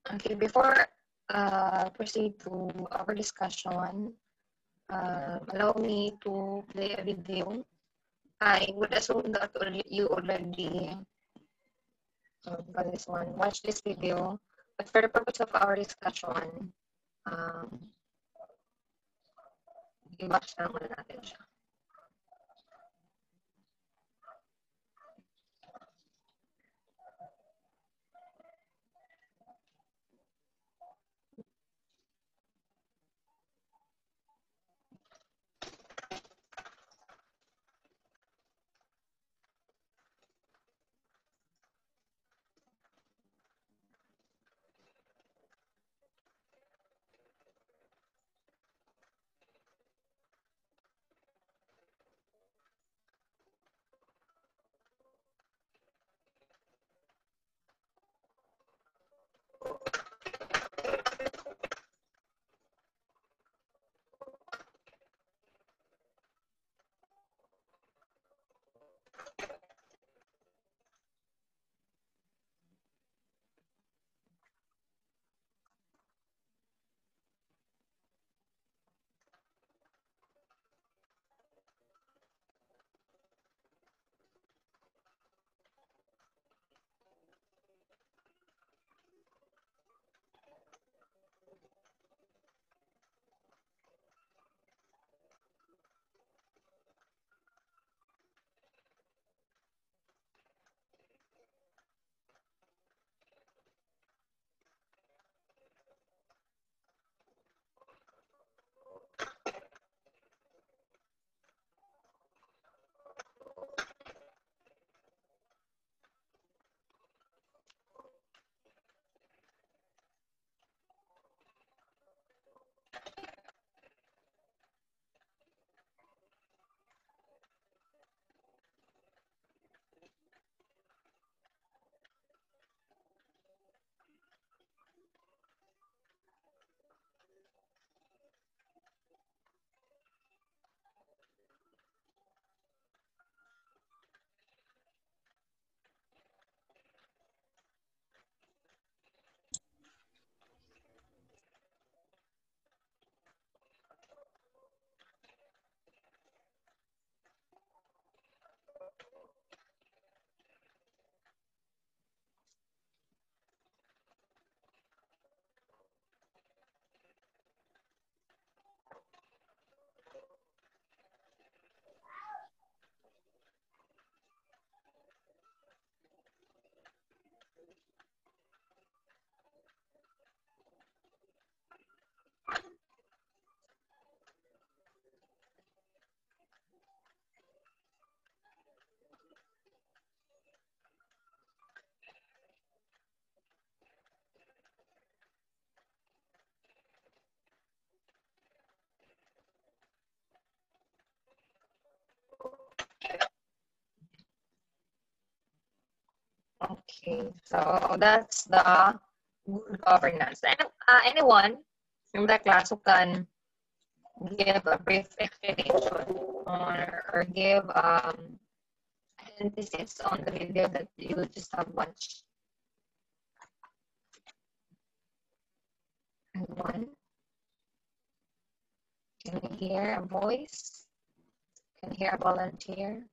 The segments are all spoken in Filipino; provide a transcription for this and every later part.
Okay, before proceed to our discussion, allow me to play a video. I would assume that you already got this one, watch this video, but for the purpose of our discussion, um, i-watch na muna natin siya. Okay, so that's the good governance. And anyone from the class who can give a brief explanation or give emphasis on the video that you just have watched. Anyone? Can you hear a voice? Can you hear a volunteer?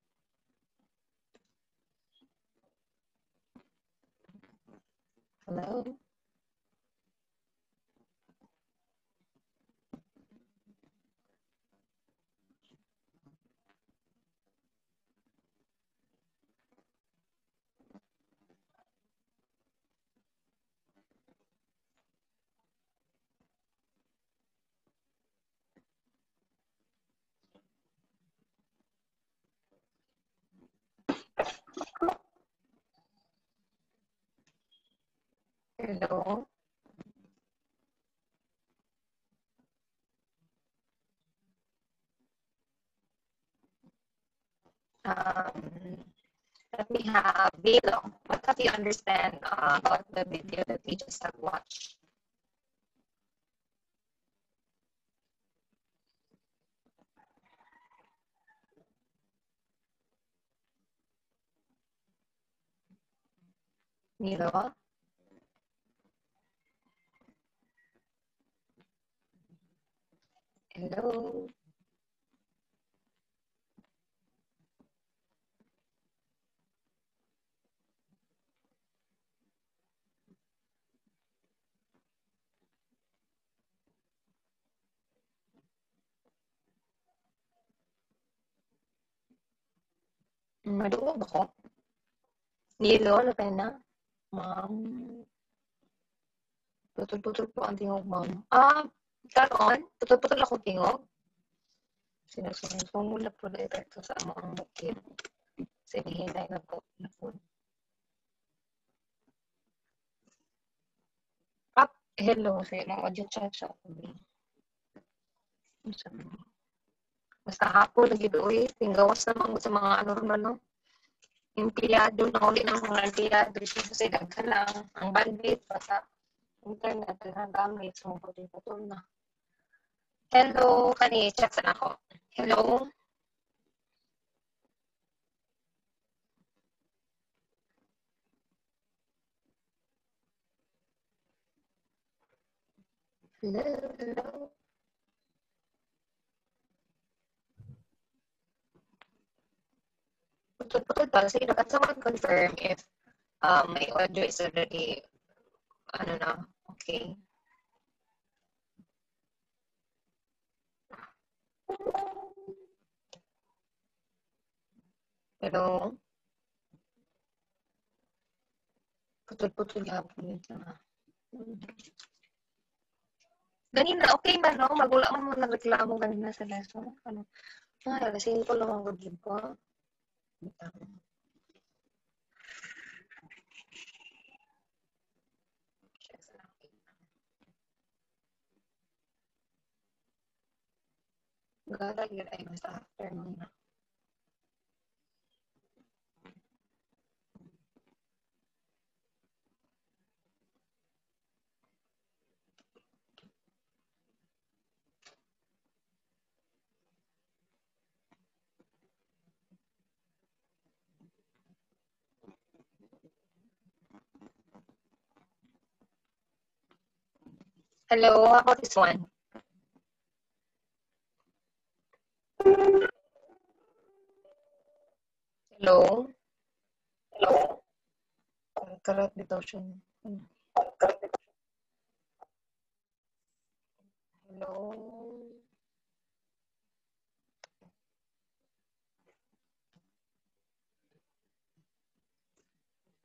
Hello? Hello? Let me have Bilo. What have you understand about the video that we just have watched? Bilo? Hello. Madungog ako. Nilo, lapay na. Ma'am. Putol-putol po ang tingog, ma'am. Karon, putol-putol ako tingog. Sinasumula po na epekto sa among bukid. Sinihinay na po. Hello, sa ilang audio chat siya. Basta hapon, nag-idoy. Tinggawas naman sa mga ano, empleyado na uli ng mga empleyado. Kasi daghan lang. Ang bandit, basta internet, ang gamit. So, putol na. Hello, kani, chat sa ako. Hello. Hello. Putol pa. Sige, can someone confirm if my audio is already, ano na, okay. Hello. Putol-putol hapon ito na. Ganina, okay man, no? Magula man mo nagreklamo ganina sa lesson. Ano? Alasin ko lang ang good ko. Gala yun ay basta afternoon na. Hello, how about this one? Hello? Hello? Karat dito siya. Hello?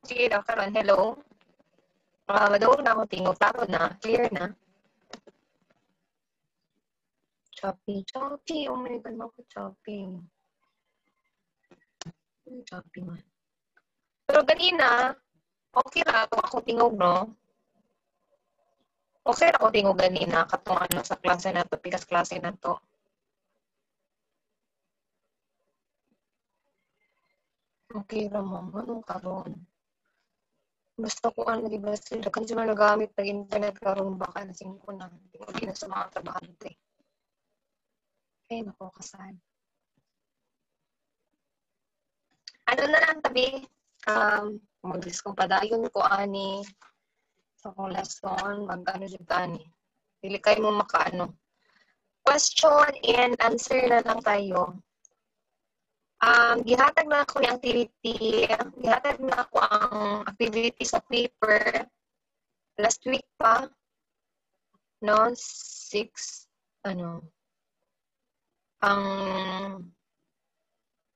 Sige daw, karon. Hello? Madawag na ako tingog. Tapos na. Clear na. Choppy. Oh my God, ako choppy. Choppy man. Pero ganina, okay ra ako tingog, no? Okay ra ako tingog ganina. Katong ano sa klase na to. Pikas klase na to. Okay ra, ma'am. Anong karon? Basta ko ano, di ba, sila kan sila nagamit ng internet karon baka na ko na. Hindi na sa mga trabahante. Ay, naku, kasal. Ano na lang, tabi, mag-dis kong padayon ko, ani, sa kong lesson, mag-ano dyan ani. Dili kayo mo makaano. Question and answer na lang tayo. Gihatag na ako yung activity, gihatag na ako ang activity sa paper last week pa, no, 6, ano, ang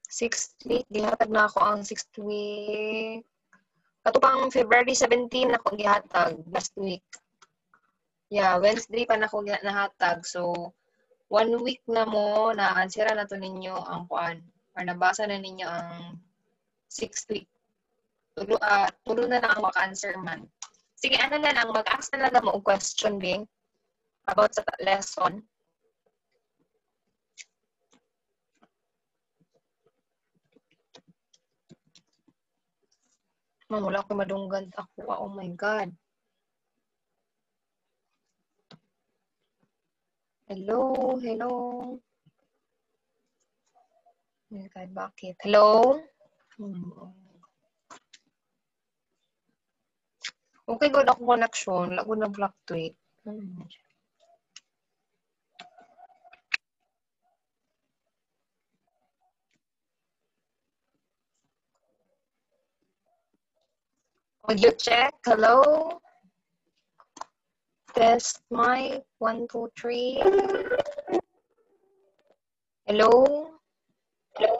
6th week, gihatag na ako ang 6th week. Katupang February 17 ako gihatag last week. Yeah, Wednesday pa na ako nahatag. So, 1 week na mo na answera na to ninyo ang kuan or nabasa na ninyo ang 6th week. Tulo na lang ang maka-answer man. Sige, ano na lang, mag-ask na lang mo question, Bing, about sa lesson. Wala ko madunggan ako. Oh my God. Hello? Oh my God, bakit? Hello? Okay, good ako connection. Wala ko na fluctuate. Audio check. Hello. Test mic. 1, 2, 3. Hello. Hello.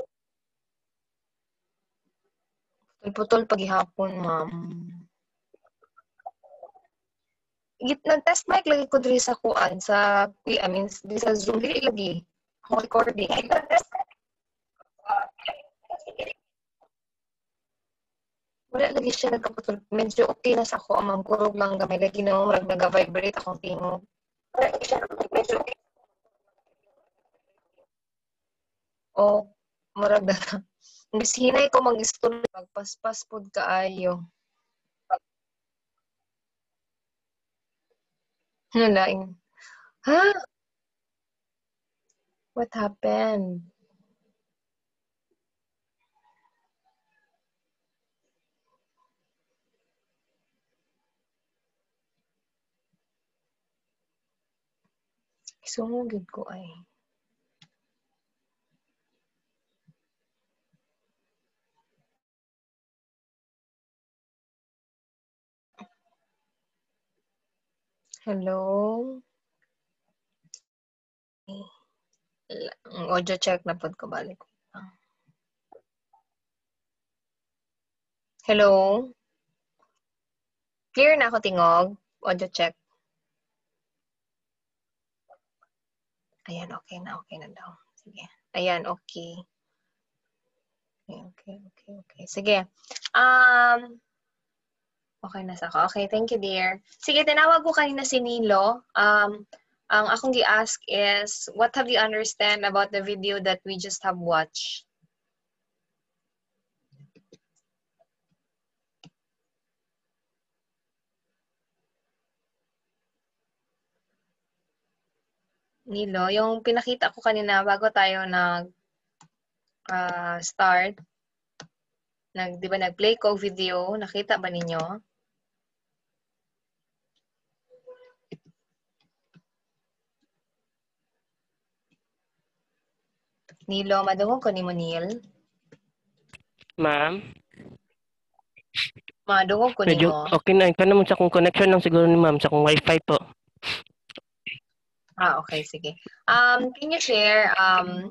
Putol paghihapon, ma'am. Nag-test mic lagi ko diri sa kuan sa diri sa Zoom dili lagi. Ako recording. Wala lagi siya nagkaputol. Medyo okay na sa ako. Amang kurog lang gamay. Lagi na mo, nag-vibrate akong tingog. Wala lagi siya medyo okay. O, murag na. Mas hinay ko mag-story. Pagpaspas pod kaayo. Nalaing. Ha? What happened? Sumugid ko ay. Hello? Audio check na pod ko balik. Hello? Clear na ako tingog? Audio check. Ayan, okay na daw. Sige. Ayan, okay. Okay. Sige. Okay na sa ako. Okay, thank you, dear. Sige, tinawag ko kanina si Nilo. Ang akong gi-ask is, what have you understand about the video that we just have watched? Nilo, yung pinakita ko kanina bago tayo start, di ba nag-play ko video, nakita ba ninyo? Nilo, madungog ko ni mo, Neil? Ma'am? Madungog ko ni Medyo mo? okay na. Ika naman sa kong connection lang siguro ni ma'am, sa kong wifi po. Okay, sige. Can you share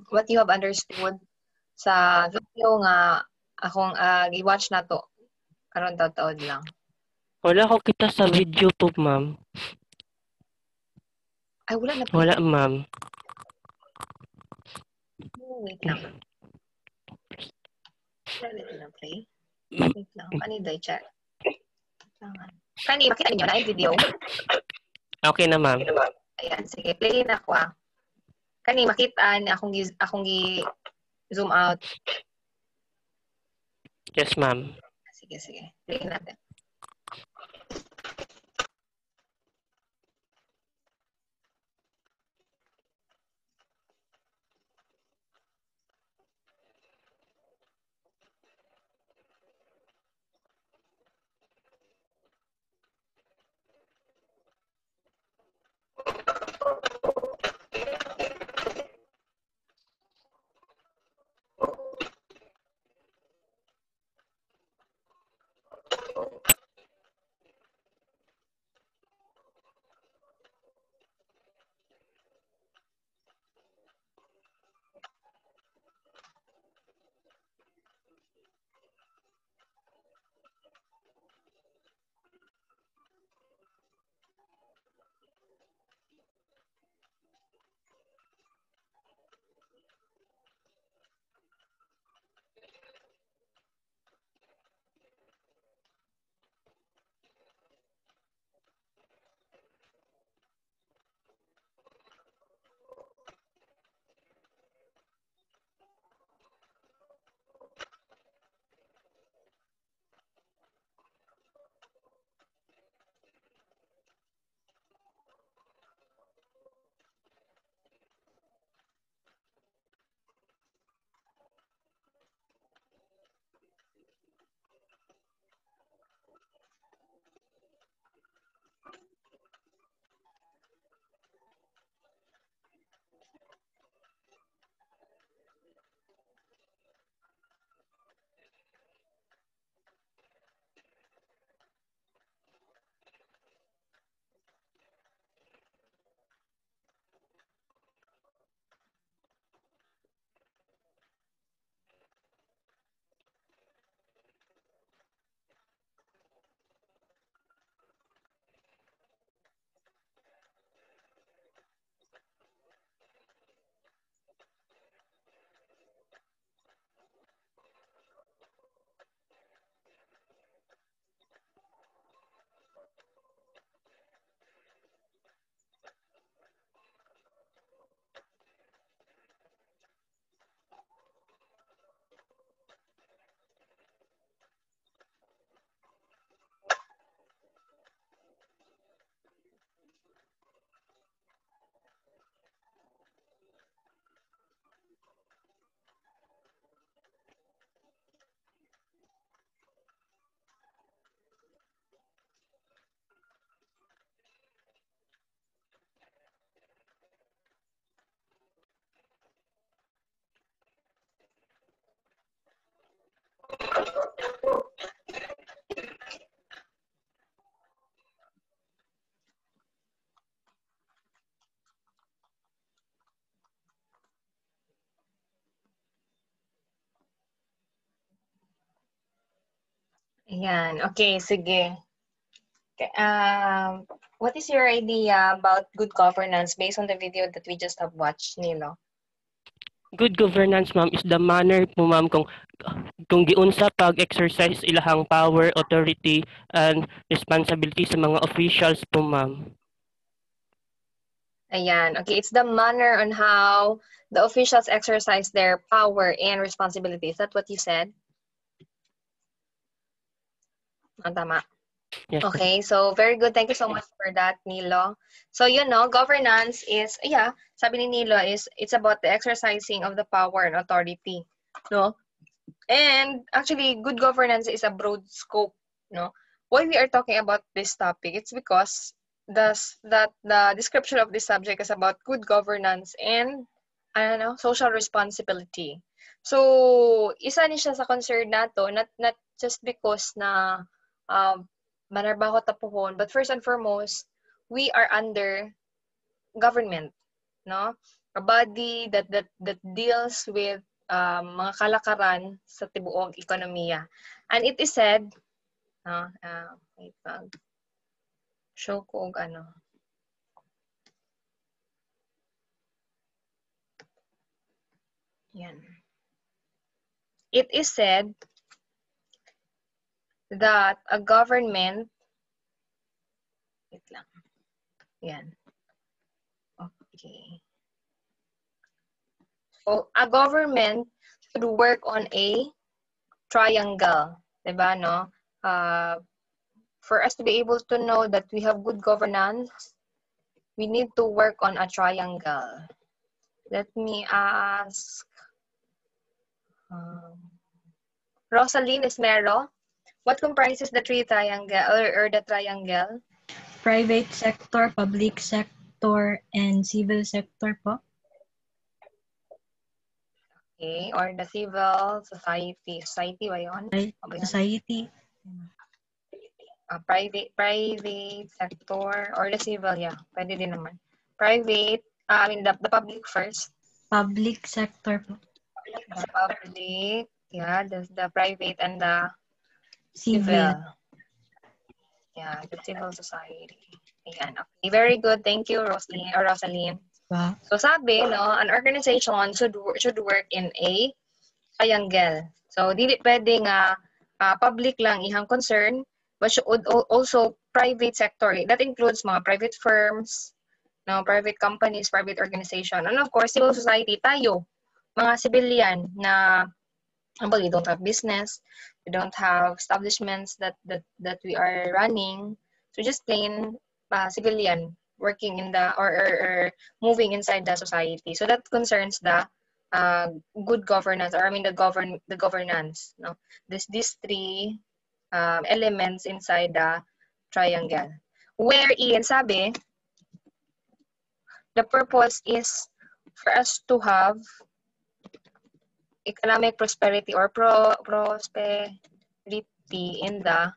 what you have understood sa video nga akong i-watch na to? Karon taod lang. Wala ko kita sa video po, ma'am. Ay, wala na play. Wala, ma'am. Wait lang. Wala na play. Wait lang. Kani day check. Kani, makita niyo na yung video? Okay na, ma'am. Ayan, sige. Play na ako Kani, makita ni akong zoom out. Yes, ma'am. Sige. Play natin. Ayan. Okay, sige. Okay, what is your idea about good governance based on the video that we just have watched, Nilo? Good governance, ma'am, is the manner po, ma'am, kung giunsa pag-exercise ilahang power, authority, and responsibility sa mga officials po, ma'am. Ayan. Okay, it's the manner on how the officials exercise their power and responsibility. Is that what you said? Tama. Yes, ma'am. Okay, so very good. Thank you so much for that, Nilo. So, governance is, sabi ni Nilo, it's about the exercising of the power and authority, no? And actually, good governance is a broad scope, no? Why we are talking about this topic, it's because the description of this subject is about good governance and, social responsibility. So, isa ni siya sa concern nato, not just because na manarbaho ta pohon, but first and foremost, we are under government, no? A body that deals with mga kalakaran sa tibuok ekonomiya. And it is said, wait lang, show ko og ano. Yan. It is said that a government, wait lang. Yan. Okay. So, a government should work on a triangle, diba, no? For us to be able to know that we have good governance, we need to work on a triangle. Let me ask Rosaline Esmero, what comprises the three triangle or the triangle? Private sector, public sector, and civil sector po. Okay, or the civil society. Society ba yun? Society. Private sector or the civil, yeah. Pwede din naman. Private, the public first. Public sector po. The public, yeah, the private and the Civil. Yeah, the civil society. Ayan, okay. Very good. Thank you, Rosaline. Wow. So sabi, no, an organization should work in a triangle. So dili pwede nga public lang ihang concern, but should also private sector. That includes mga private firms, no, private companies, private organization, and of course civil society, tayo, mga civilian na we don't have business, we don't have establishments that we are running, so just plain civilian working in the or moving inside the society. So that concerns the good governance, or the governance, no? These three elements inside the triangle. Wherein sabi, the purpose is for us to have economic prosperity or prosperity in the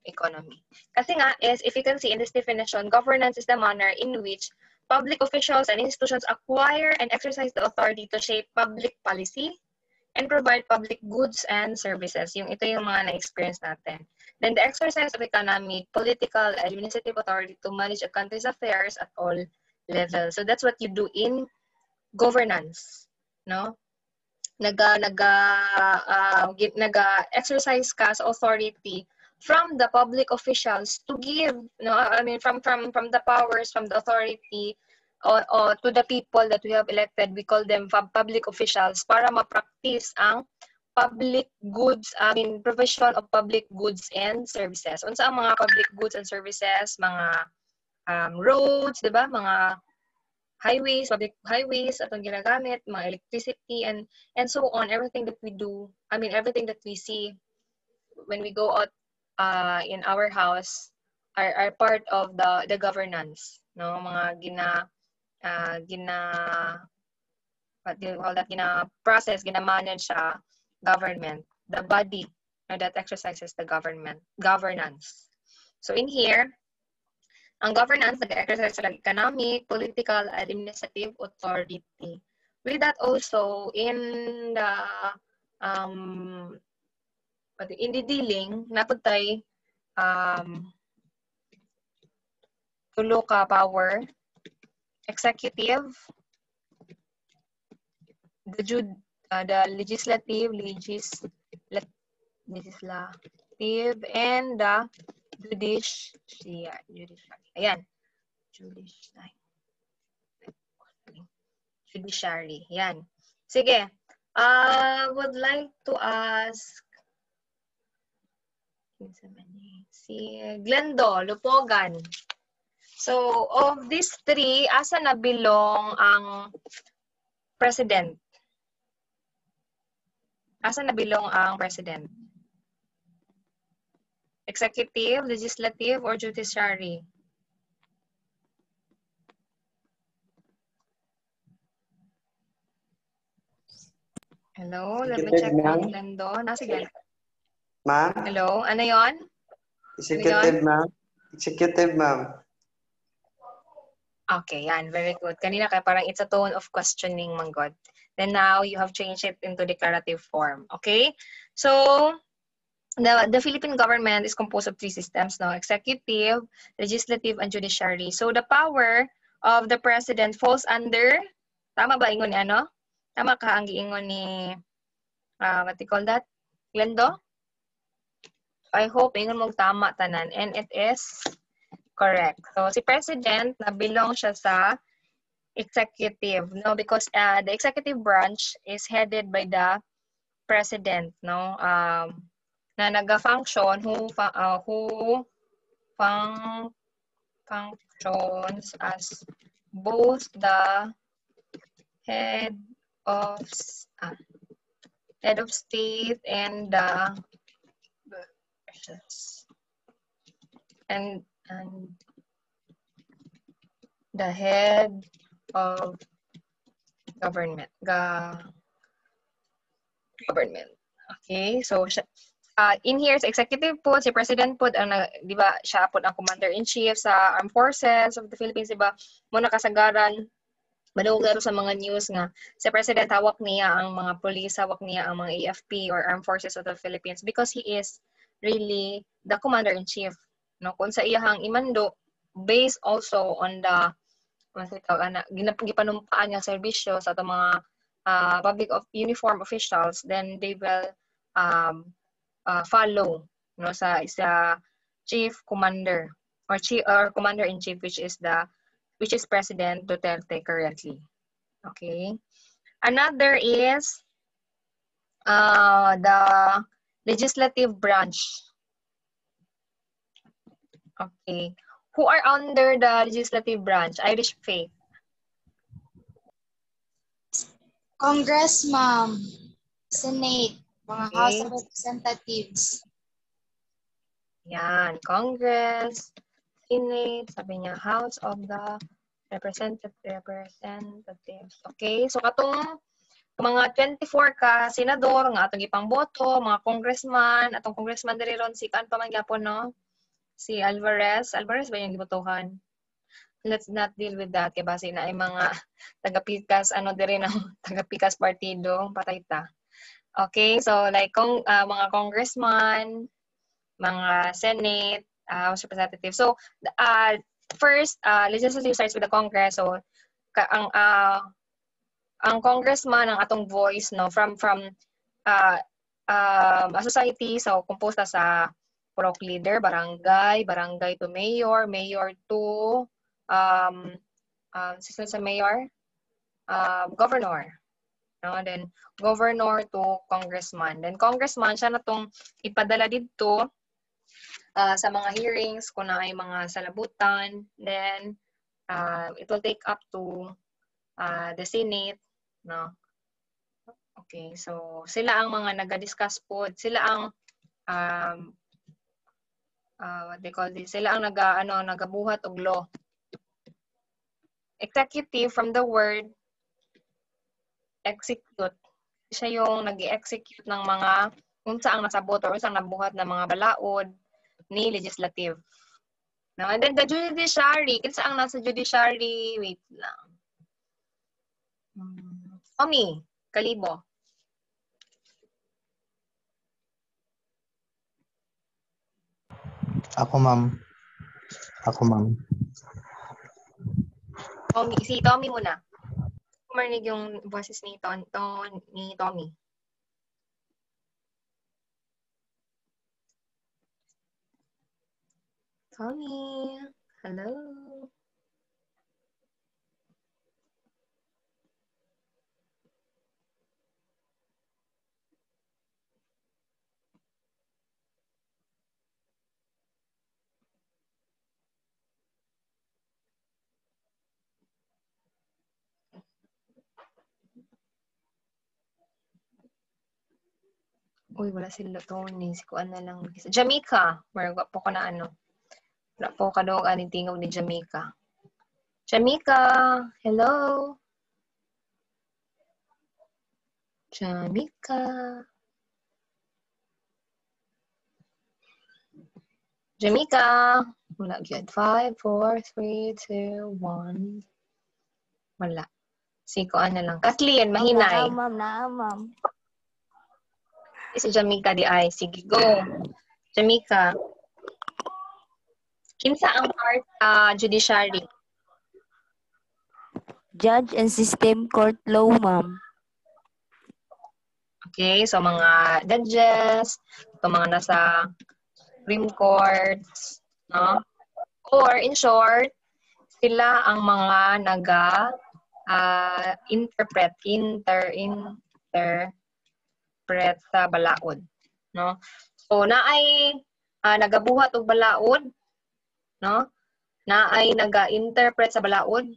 economy. Kasi nga is, if you can see in this definition, governance is the manner in which public officials and institutions acquire and exercise the authority to shape public policy and provide public goods and services. Ito yung mga na-experience natin. Then the exercise of economic, political, administrative authority to manage a country's affairs at all levels. So that's what you do in governance, no? Naga-exercise ka sa authority from the public officials to give, no, from the powers, from the authority or to the people that we have elected. We call them public officials para ma-practice ang public goods, provision of public goods and services. Unsa ang mga public goods and services? Mga roads, diba? Mga highways, public highways, atong ginagamit, mga electricity, and so on. Everything that we do, everything that we see when we go out in our house are part of the governance, no? Mga gina-process, gina-manage sa government, the body that exercises the governance. So in here, ang governance nag-exercise ng economic, political, administrative authority. With that also, in the But in the dealing, naputay tulo ka power, executive, the legislative, and the judiciary. Ayan. Judiciary. Yan. Sige. Would like to ask si Glendo Lupogan. So, of these three, asa na bilong ang president? Asa na bilong ang president? Executive, legislative, or judiciary? Hello, let me check on Glendo. Sige. Ma'am? Hello, ano yon? Executive, ma'am. Executive, ma'am. Okay, yan. Very good. Kanina kaya parang it's a tone of questioning, manggod. Then now, you have changed it into declarative form. Okay? So, the Philippine government is composed of three systems, no? Executive, legislative, and judiciary. So, the power of the president falls under, tama ba ingon ni ano? Tama ka ang giingon ni, what do you call that? Glendo? I hope ingon mong tama tanan. And it is correct. So, si president, nabilong siya sa executive, no? Because the executive branch is headed by the president, no? Na naga-function who functions as both the head of state and the head of government. Okay, so in here sa executive po, si president po, di ba, siya po ang commander-in-chief sa armed forces of the Philippines, di ba, muna kasagaran, madugaro sa mga news nga, si president hawak niya ang mga police, hawak niya ang mga AFP or armed forces of the Philippines because he is really the commander-in-chief. No? Kung sa iyahang imando, based also on the gipanumpaan niya serbisyo sa itong mga public uniform officials, then they will follow, no, sa chief commander or commander-in-chief, which is President Duterte currently. Okay. Another is the legislative branch. Okay. Who are under the legislative branch? Irish Faith. Congress, ma'am. Senate. Mga Okay. House of Representatives. Yan. Congress, Senate, sabi niya, House of the Representatives. Okay. So, katong mga 24 ka senador, nga atong ipang boto, mga congressman, atong congressman diri ron, si kan pa man gyapon, no? Si Alvarez. Alvarez ba yung gibotohan? Let's not deal with that. Kaya base na ay mga tagapikas, diri ng tagapikas partido, patay ta. Okay, so like mga congressman, mga Senate, House Representative. So, first, legislative starts with the Congress. So, ang congressman ang atong voice, no, from a society, so composed sa purok leader, barangay to mayor, mayor to assistant sa mayor, governor, no? Then governor to congressman. Then congressman siya na tong ipadala dito sa mga hearings kung na ay mga salabutan. Then it will take up to the Senate, no? Okay, so sila ang mga naga-discuss po, sila ang what they call this, sila ang nagabuhat og law. Executive, from the word execute, siya yung nag-execute ng mga unsa ang nasabot or unsa ang nabuhat ng mga balaod ni legislative. No? And then the judiciary, kinsa ang nasa judiciary, wait lang. Omi, Kalibo. Ako, ma'am. Ako, ma'am. Si Tommy muna. Marinig yung boses ni Tommy. Tommy, hello. Uy, wala sila Tony. Si Kuan na lang. Jamaica. Marga po ka na ano. Wala po ka daw aning tingaw ni Jamaica. Jamaica, hello. Jamaica. Jamaica. Wala gyud. 5, 4, 3, 2, 1. Wala. Si Kuan na lang. Kathleen, mahinay. Ma'am. Si Jamaica di ay. Sige, go. Jamaica. Kinsa ang part judiciary? Judge and System Court Law, ma'am. Okay, so mga judges, so mga nasa Supreme Courts, no? Or in short, sila ang mga interpret sa balaod, no? So naay nagabuhat og balaod, no? Naay naga-interpret sa balaod,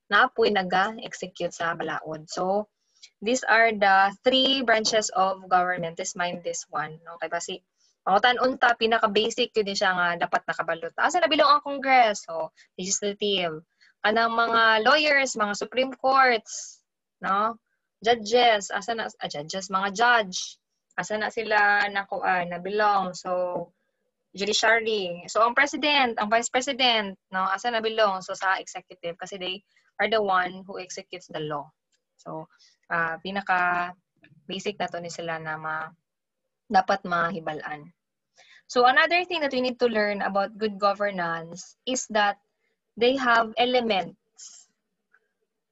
naapoy naga-execute sa balaod. So these are the 3 branches of government. Just mind this one, no? Kay basi unta pinaka-basic yun din siya nga dapat nakabalot. Asa nabilong ang Congress, so legislative. Kanang mga lawyers, mga Supreme Courts, no? Judges, mga judge. Asa na sila nabilong. So judiciary. So ang president, ang vice president, no? Asa nabilong. So sa executive kasi they are the one who executes the law. So pinaka-basic na to ni sila na dapat mahibalaan. So another thing that we need to learn about good governance is that they have elements.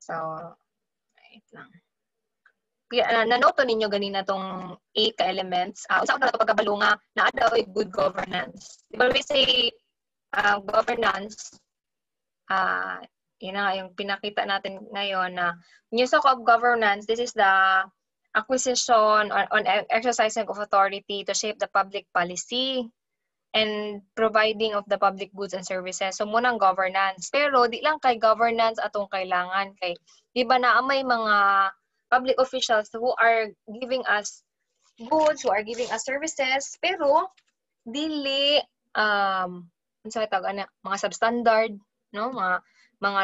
So, wait lang. Nanoto ninyo ganina tong 8 ka-elements. Unsa na ito pagkabalo nga naa daw good governance. Diba we say governance, yun nga yung pinakita natin ngayon na use of governance, this is the acquisition on exercising of authority to shape the public policy and providing of the public goods and services. So munang governance. Pero di lang kay governance atong kailangan kay di ba na may mga public officials who are giving us goods, who are giving us services, pero dili unsa tawag ana mga substandard, no? Mga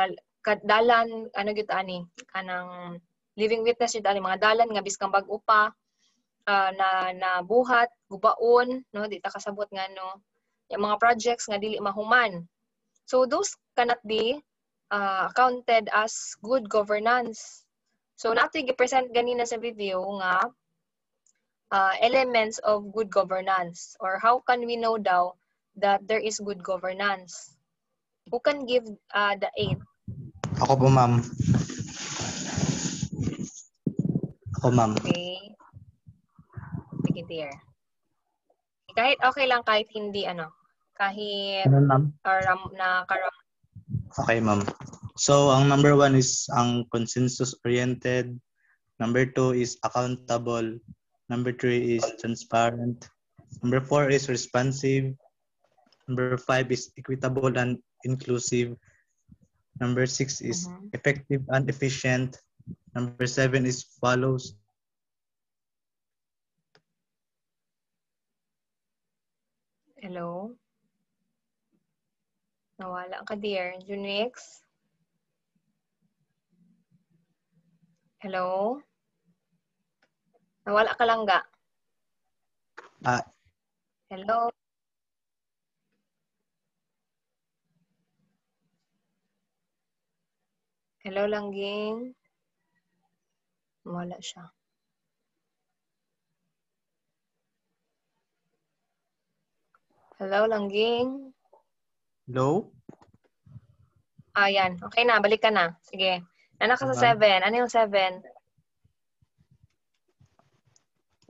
dalan gyud ani kanang living witness yun ani mga dalan nga biskang bag-o pa na buhat gubaon, no, di ta kasabot nga no yung mga projects nga dili mahuman. So those cannot be counted as good governance. So nato gi-present ganina sa video nga elements of good governance, or how can we know daw that there is good governance? Who can give the 8? Ako po, ma'am. Okay. Sige, dear. Kahit okay lang, kahit hindi, kahit Ano, ma'am? Okay, ma'am. So, ang number 1 is ang consensus-oriented. Number 2 is accountable. Number 3 is transparent. Number 4 is responsive. Number 5 is equitable and inclusive. Number 6 is effective and efficient. Number 7 is follows. Hello? Nawala ka, dear. Junix? Hello? Nawala ka lang ga? Hello? Hello, Langging? Wala siya. Hello, Langging. Hello? Ayan. Okay na, balik ka na. Sige. Nana ka sa 7. Ano yung 7?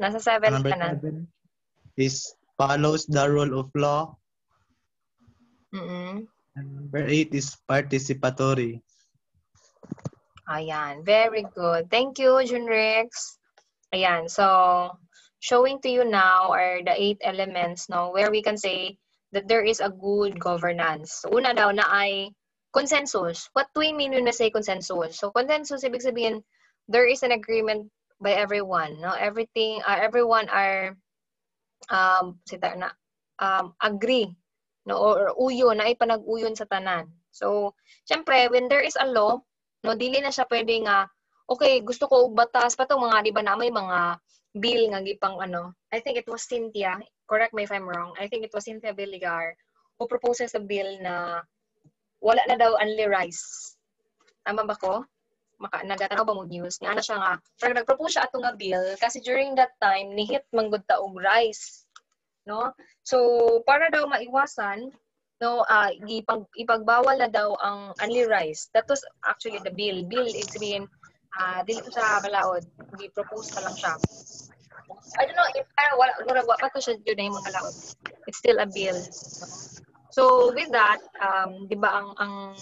Nasa 7 Number ka na. 7 is follows the rule of law. Mm-mm. And number 8 is participatory. Ayan. Very good. Thank you, Junrix. Ayan. So, showing to you now are the 8 elements, no, where we can say that there is a good governance. So, una daw na ay consensus. What do we mean when we say consensus? So, consensus, ibig sabihin, there is an agreement by everyone, no? Everyone are agree, no, or uyo na ipanag-uyon sa tanan. So, syempre, when there is a law, no, dili na siya pwede nga, okay, gusto ko og batas pa to mga, di ba na may mga bill nga gipang I think it was Cynthia, correct me if I'm wrong, I think it was Cynthia Villigar who proposes a bill na wala na daw only rice. Tama ba ko? Nagatanaw ba mo news? Nga na siya nga, pero nag-propose siya atong nga bill kasi during that time, nihit manggod ta og rice. No? So, para daw maiwasan, no, ipagbawal na daw ang only rice. That was actually the bill. Bill is being, dili ko sa balaod. Propose pa lang siya. I don't know, wala pa to siya yun na yung balaod. It's still a bill. No? So, with that, di ba ang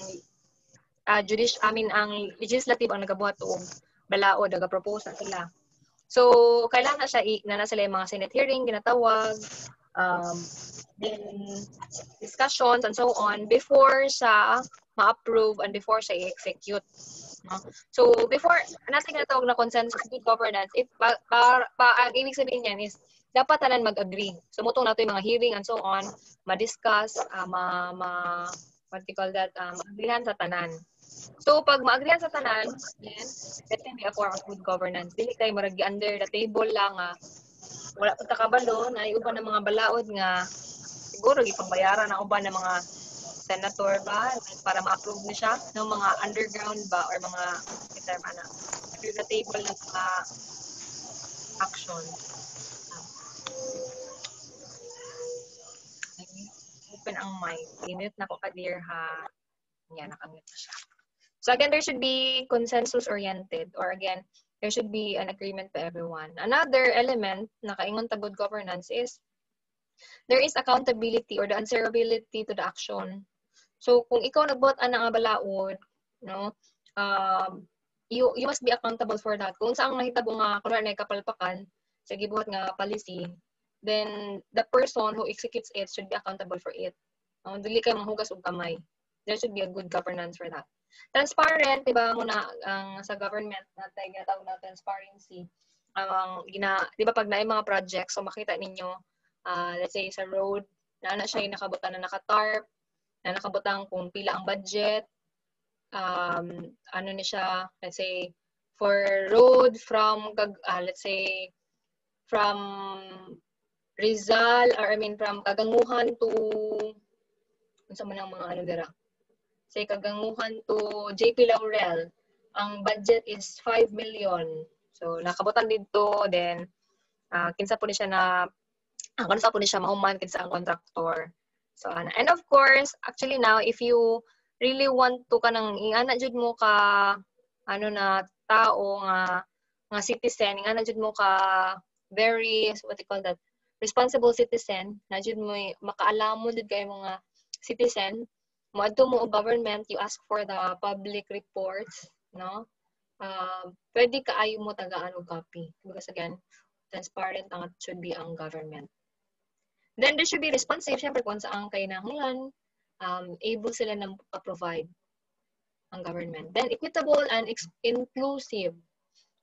legislative ang nagabuhat og balaod, nagapropose na sila. So, kailangan siya na sila yung mga Senate hearing, ginatawag, then discussions and so on before siya ma-approve and before siya i-execute. No? So, before natin ginatawag na consensus good governance, ang ibig sabihin niyan is dapat tanan mag-agree. So, mutong nato yung mga hearing and so on, ma-discuss, what do you call that, mag-agreehan sa tanan. So, pag ma-agreehan sa tanan, then, that can be a form of good governance. Dili kayo maragi under the table lang, wala pa takabalo, na iuban ng mga balaod nga, siguro, ipangbayaran ang uban ng mga senator ba, para ma-approve na siya, ng mga underground ba, or mga, under the table ng mga action. Open ang mic. I-mute na ko ka-dear ha. Yan, nakamute na siya. So again, there should be consensus-oriented, or again, there should be an agreement by everyone. Another element na kaingon ta good governance is there is accountability or the answerability to the action. So kung ikaw nagbuhat ana nga balaod, no, you must be accountable for that. Kung saan mahitabo nga kunwari na kapalpakan sa gibuhat nga policy, then the person who executes it should be accountable for it. Dili kay manghugas og kamay. There should be a good governance for that. Transparent, diba muna sa government natin ginatawag na transparency. Diba pag na mga projects, so makita ninyo, let's say sa road, na siya yung nakabutan na naka-tarp, na nakabutan kung pila ang budget, ano ni siya, let's say, for road from, let's say, from Rizal, or I mean, from Kaganguhan to, unsa man ang mga ano dira? Say Kaganguhan to JP Laurel, ang budget is 5 million. So nakabutan dito, then kinsa po ni siya na kansa po ni siya mahuman kinsa ang contractor. So and of course, actually now if you really want to kanang ingana jud mo ka na tao nga citizen, ingana jud mo ka very what you call that, responsible citizen, na jud mo makaalamon jud kay mga citizen. Moadto mo og government, you ask for the public reports, no? Pwede kaayo mo tagaan og copy. Because again, transparent ang should be ang government. Then there should be responsive, syempre kung saan kinahanglan, able sila na provide ang government. Then equitable and inclusive,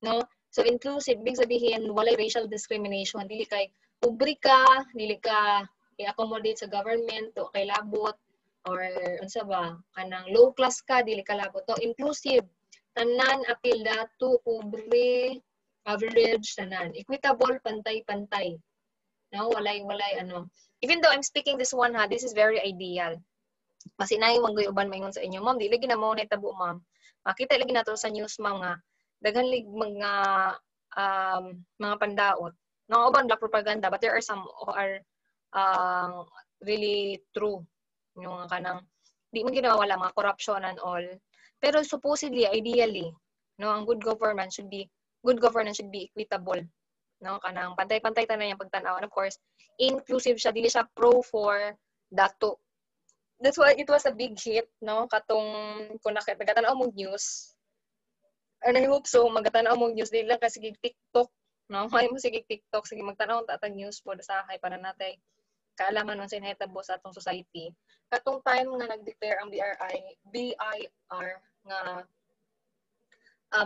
no? So inclusive, big sabihin walay racial discrimination, dili kay pobre ka, dili ka i-accommodate sa government to kay labot, or unsa ba kanang low class ka dili ka labot. To inclusive, tanan apil dato, pobre, average, tanan equitable, pantay-pantay, no? Walay even though I'm speaking this one this is very ideal kasi nay manggoy uban maingon sa inyo, ma'am, dili gina mo na tabo, ma'am. Makita lagi nato sa news, ma'am, nga daghan lig mga pandaot, no, uban black propaganda, but there are some who are really true. Yung kanang, di mo ginawala mga corruption and all. Pero supposedly, ideally, no, ang good governance should be equitable. No, kanang pantay-pantay tanan yung pagtanaw. And of course, inclusive siya, dili siya pro for dato. That's why it was a big hit, no, katong kung nagatanaw mo news. And I hope so, magatanaw mo news dili lang kasi TikTok, no? May mo sige TikTok, sige magtanaw ta news po sa hay para natay kaalaman nun sa inahitabo sa atong society. Katong time nga nag-declare ang BIR nga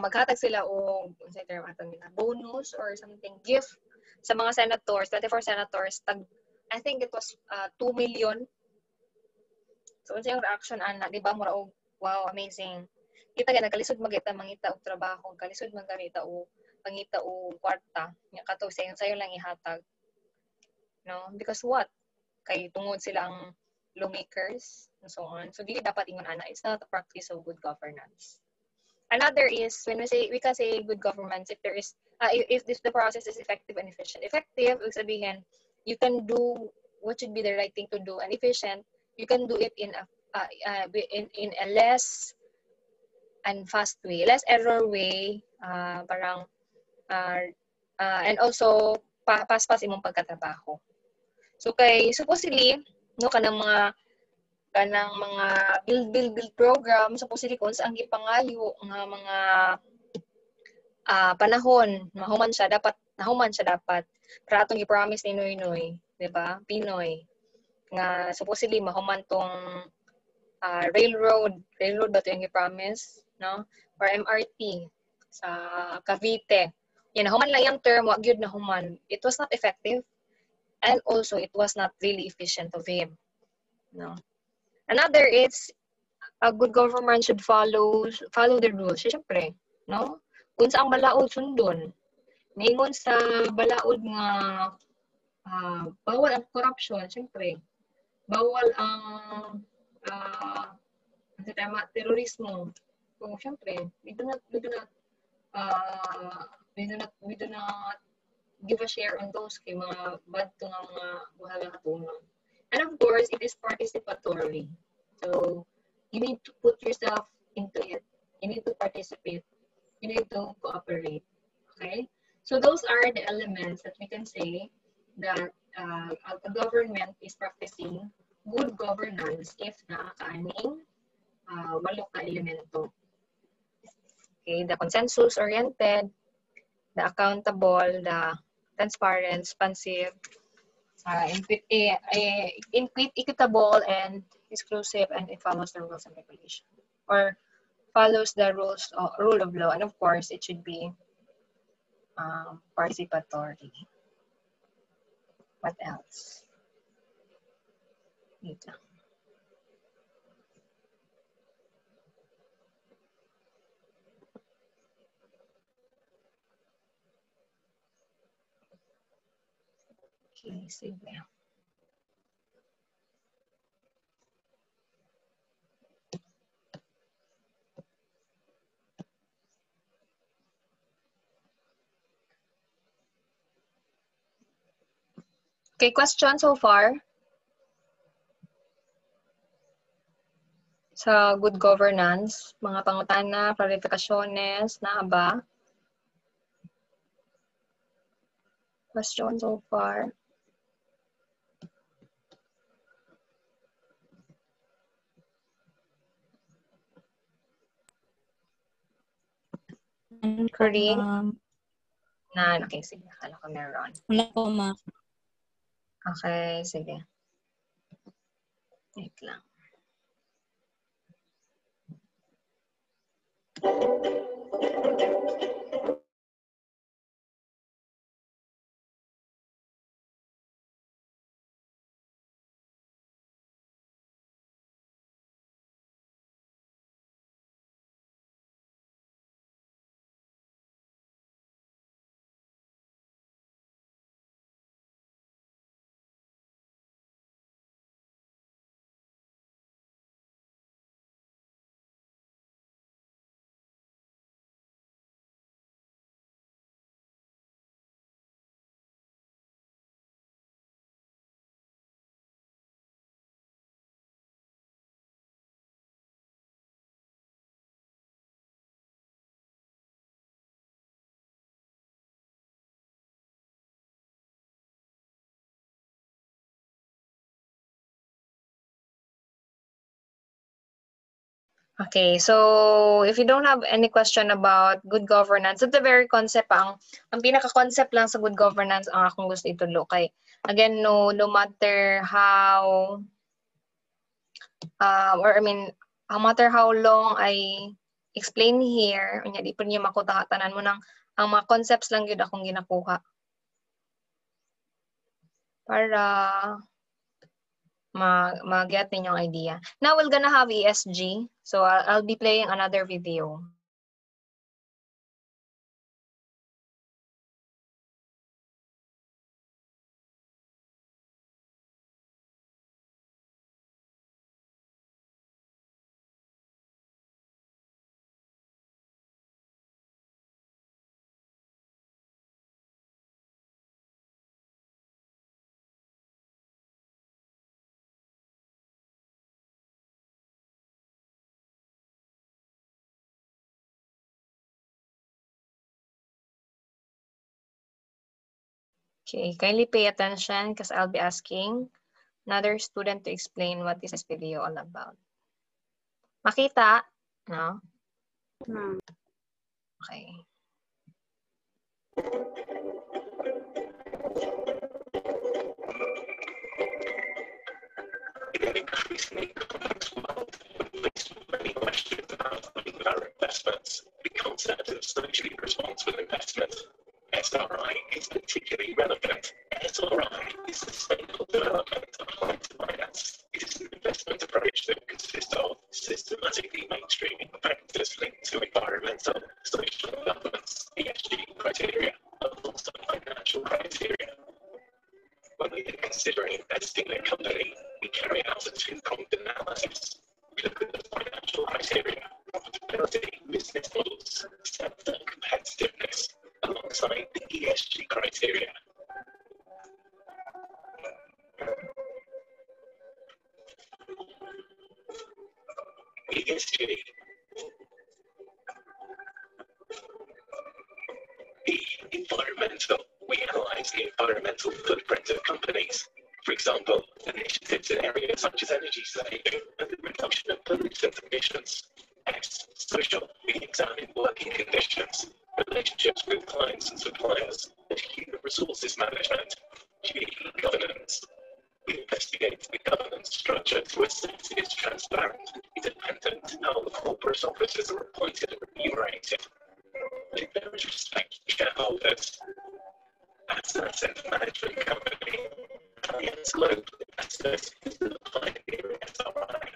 maghatag sila o sa term ato nila bonus or something gift sa mga senators, 24 senators, I think it was 2 million. So unsa yung reaction ana, di ba mura og wow, amazing. Kita kay nagkalisod magita mangita og trabaho, kalisod man ganita o pangita o kwarta, nya kato sayo lang ihatag. No, because what? Kay tungod sila ang lawmakers and so on. So dili dapat ingon ana, it's not a practice of good governance. Another is when we can say good governance if there is if the process is effective and efficient. Effective, ibig sabihin you can do what should be the right thing to do, and efficient, you can do it in a less and fast way, less error way, parang and also pas imong pagkatrabaho. So kay supposedly no kanang mga build program supposedly kung sa ang gipangayo nga mga panahon nahuman siya dapat para atong gi-promise ni Noynoy, di ba? Pinoy nga supposedly mahuman tong railroad ba ito yung i-promise, no? Or MRT sa Cavite. Yan, nahuman lang yung term, wag yun nahuman. It was not effective and also it was not really efficient of him. No? Another is a good government should follow the rules. Siyempre, no? Kung sa ang balaod sundon, ningon sa balaod nga bawal ang corruption, siyempre. Bawal ang terorismo. So, siyempre, we do not give a share on those kay mga bad to nga mga buhalang katunon. And of course, it is participatory. So, you need to put yourself into it. You need to participate. You need to cooperate. Okay? So, those are the elements that we can say that a government is practicing good governance if nakakaaning walo ka elemento. Okay, the consensus-oriented, the accountable, the transparent, expansive, equitable, and exclusive, and it follows the rules and regulations, or follows the rule of law, and of course, it should be participatory. What else? Wait lang. Okay, sige. Okay, question so far? Sa good governance, mga pangutana, clarificaciones, na ba? Question so far? Curry? Okay, sige. Akala ko meron. Wala po, ma'am. Okay, sige. Wait lang. Okay, so if you don't have any question about good governance, at the very concept, ang pinaka-concept lang sa good governance ang akong gusto itulo. Kay, again, no matter how, no matter how long I explain here, di pa niyo makutahatanan mo ng, ang mga concepts lang yun akong ginakuha. Para mag-get ninyong idea. Now, we're gonna have ESG. So, I'll be playing another video. Okay, kindly pay attention because I'll be asking another student to explain what is this video all about. Makita? No? Okay. In an increasingly complex world, we face many questions about our investments. The concept of socially responsible investment, SRI, is particularly relevant. SRI is sustainable development applied to finance. It is an investment approach that consists of systematically mainstreaming factors linked to environmental, social, and governance, ESG criteria, and also financial criteria. When we are considering investing in a company, we carry out a two-pronged analysis. We look at the financial criteria, profitability, business models, sector competitiveness, alongside the ESG criteria. ESG. Environmental. We analyze the environmental footprint of companies. For example, initiatives in areas such as energy saving and the reduction of pollutant emissions. S. Social. We examine working conditions, relationships with clients and suppliers, and human resources management. G. Governance. We investigate the governance structure to assess it is transparent, independent, how the corporate officers are appointed and remunerated. In various respect to shareholders. As an asset management company, Allianz Global Investors is the pioneer in SRI.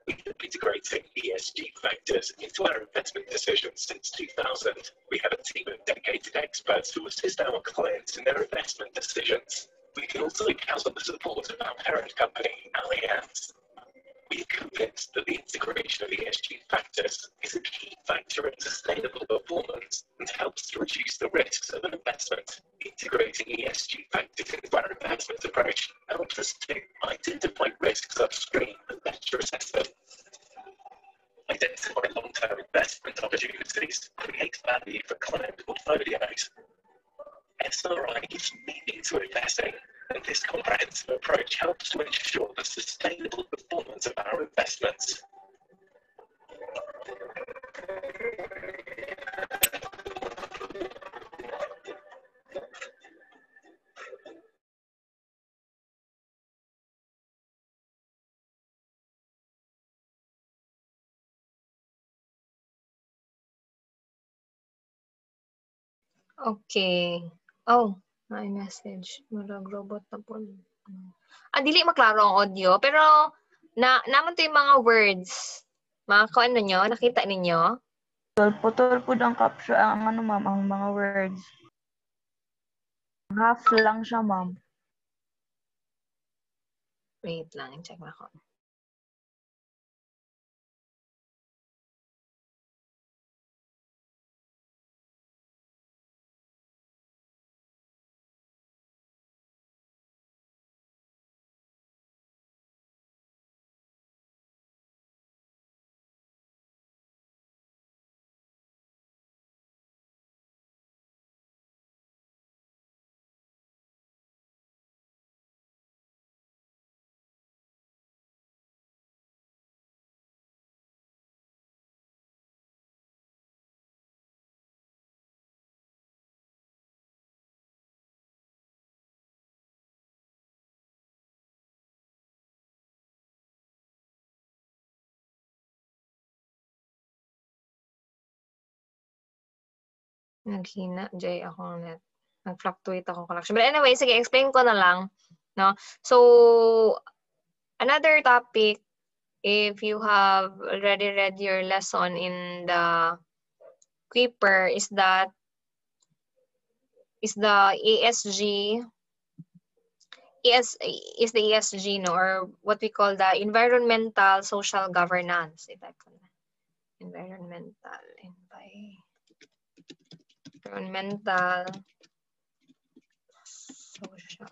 We have integrated ESG factors into our investment decisions since 2000. We have a team of dedicated experts who assist our clients in their investment decisions. We can also count on the support of our parent company, Allianz. We are convinced that the integration of ESG factors is a key factor in sustainable performance and helps to reduce the risks of an investment. Integrating ESG factors into our investment approach helps us to identify risks upstream and better assess them. Identify long-term investment opportunities, create value for client portfolios. SRI gives meaning to investing, and this comprehensive approach helps to ensure the sustainable performance of our investments. Okay. Oh, may message. Murag robot na po. Dili maklaro ang audio, pero naman to yung mga words. Mga ano nyo, nakita ninyo? Putol po ang caption, ang ano ma'am, ang mga words. Half lang siya ma'am. Wait lang, check na ako. Naghina, Jay, ako net. Nag-fluctuate ako connection. But anyway, sige, explain ko na lang. No? So, another topic, if you have already read your lesson in the Kuiper, is the ESG, is the ESG, no, or what we call the environmental social governance. Environmental social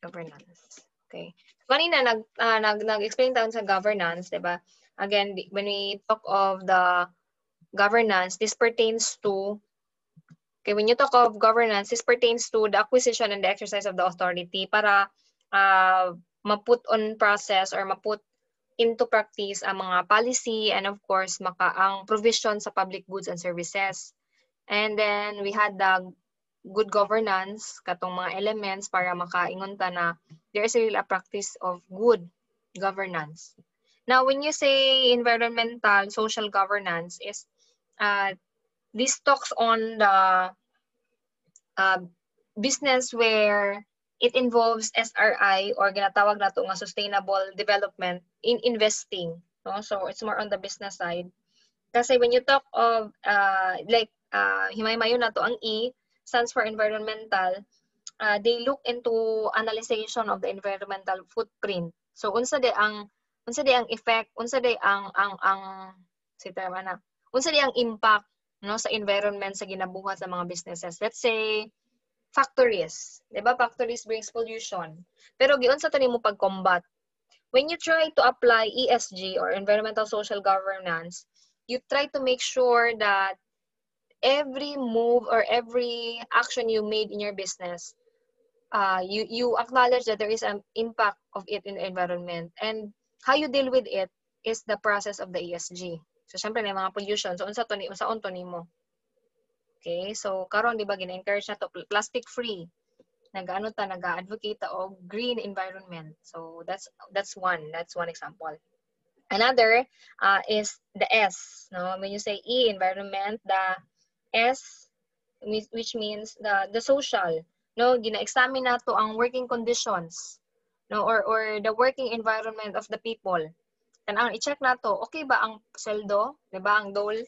governance. Okay. Kanina nag-explain tayo sa governance, 'di ba? Again, when we talk of the governance, this pertains to, okay, when you talk of governance, this pertains to the acquisition and the exercise of the authority para ma-put on process or ma-put into practice ang mga policy and of course ang provision sa public goods and services. And then we had the good governance, katong mga elements para makaingon ta na there is really a practice of good governance. Now, when you say environmental social governance, is this talks on the business where it involves SRI or ginatawag nato nga sustainable development in investing. No? So it's more on the business side. Kasi when you talk of himay-mayo na to ang E stands for environmental, they look into analyzation of the environmental footprint. So unsa di ang effect, unsa di ang impact, no, sa environment sa ginabuhat sa mga businesses. Let's say factories, 'di ba? Factories brings pollution. Pero giunsa to nimo pag-combat? When you try to apply ESG or environmental social governance, you try to make sure that every move or every action you made in your business, you acknowledge that there is an impact of it in the environment, and how you deal with it is the process of the ESG. So syempre na mga pollution, so unsa nimo. Okay, so karon di ba gina-encourage na to plastic free. Nag-advocate og green environment. So that's one example. Another is the S, no? When you say E, environment, the S, which means the social, no? Gina-examine nato ang working conditions, no, or the working environment of the people. Tanang i-check nato, okay ba ang sweldo, 'di ba? Ang dole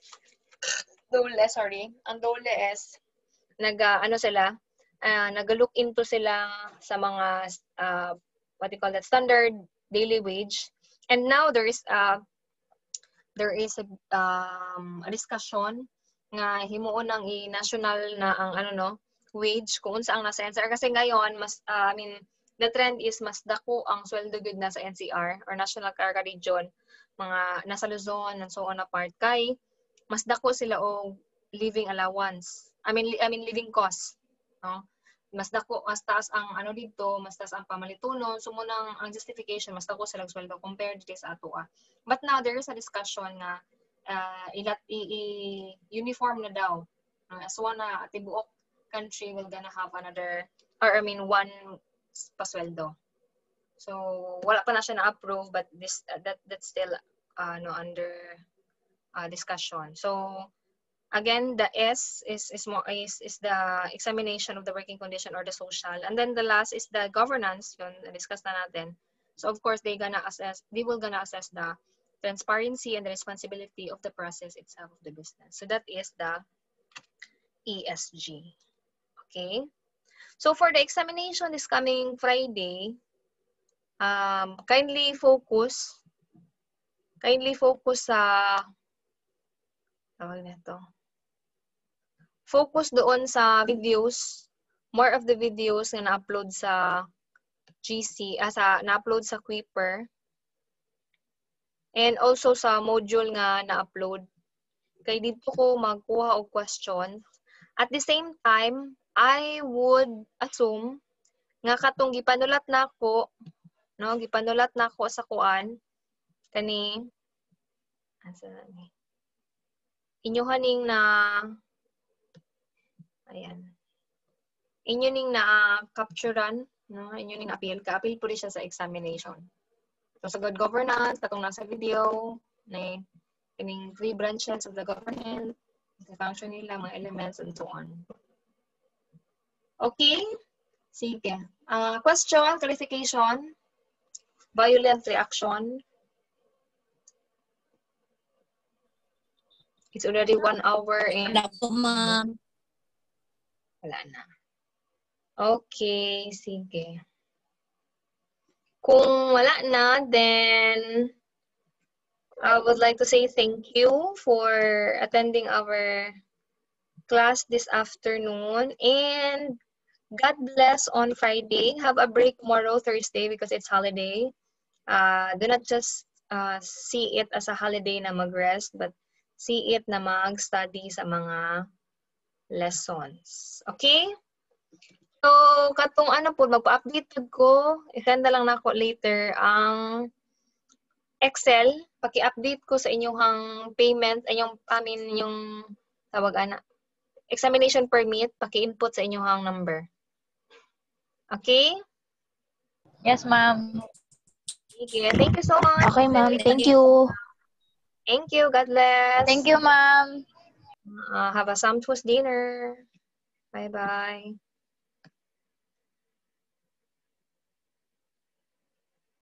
is nag-look into sila sa mga what you call that, standard daily wage. And now there is a discussion nga himuon ang i-national na ang wage kung unsa ang nasa NCR, kasi ngayon the trend is mas dako ang sweldo gud na sa NCR or National Carga Region, mga nasa Luzon and so on apart, kay mas dako sila og living allowance. Living cost, no? Mas taas ang dito, mas taas ang pamalitunon, so munang ang justification mas dako sila sweldo compared to sa atoa. But now there is a discussion na uniform na daw. As one na tibuok country will gonna have another, one pasweldo. So wala pa na siya na-approve, but that's still under discussion. So again, the S is the examination of the working condition or the social, and then the last is the governance. Yun, discuss na natin. So of course they will gonna assess the transparency and the responsibility of the process itself of the business. So that is the ESG. Okay. So for the examination this coming Friday, kindly focus sa focus doon sa videos, more of the videos na na-upload sa GC, na-upload sa Kuiper, and also sa module nga na-upload. Kay dito ko magkuha og question. At the same time, I would assume nga katong gipanulat nako sa kuan kani inyohaning na inyo ning na capturean, no, inyo ning appeal po rin siya sa examination. So sa good governance katong nasa video Meaning 3 branches of the government, the function nila, mga elements, and so on. Okay? Sige. Question, clarification, violent reaction. It's already 1 hour and... Wala po, ma'am. Wala na. Okay, sige. Kung wala na, then I would like to say thank you for attending our class this afternoon. And God bless on Friday. Have a break tomorrow, Thursday, because it's holiday. Do not just see it as a holiday na mag-rest, but see it na mag-study sa mga lessons. Okay? So, katong ano po, magpa-update ko, i-send na lang na ako later ang Excel. Paki-update ko sa inyong payment, yung tawag ana, examination permit, paki-input sa inyong number. Okay? Yes, ma'am. Okay. Thank you so much. Okay, ma'am. Thank you. Thank you. God bless. Thank you, ma'am. Have a sumptuous dinner. Bye-bye.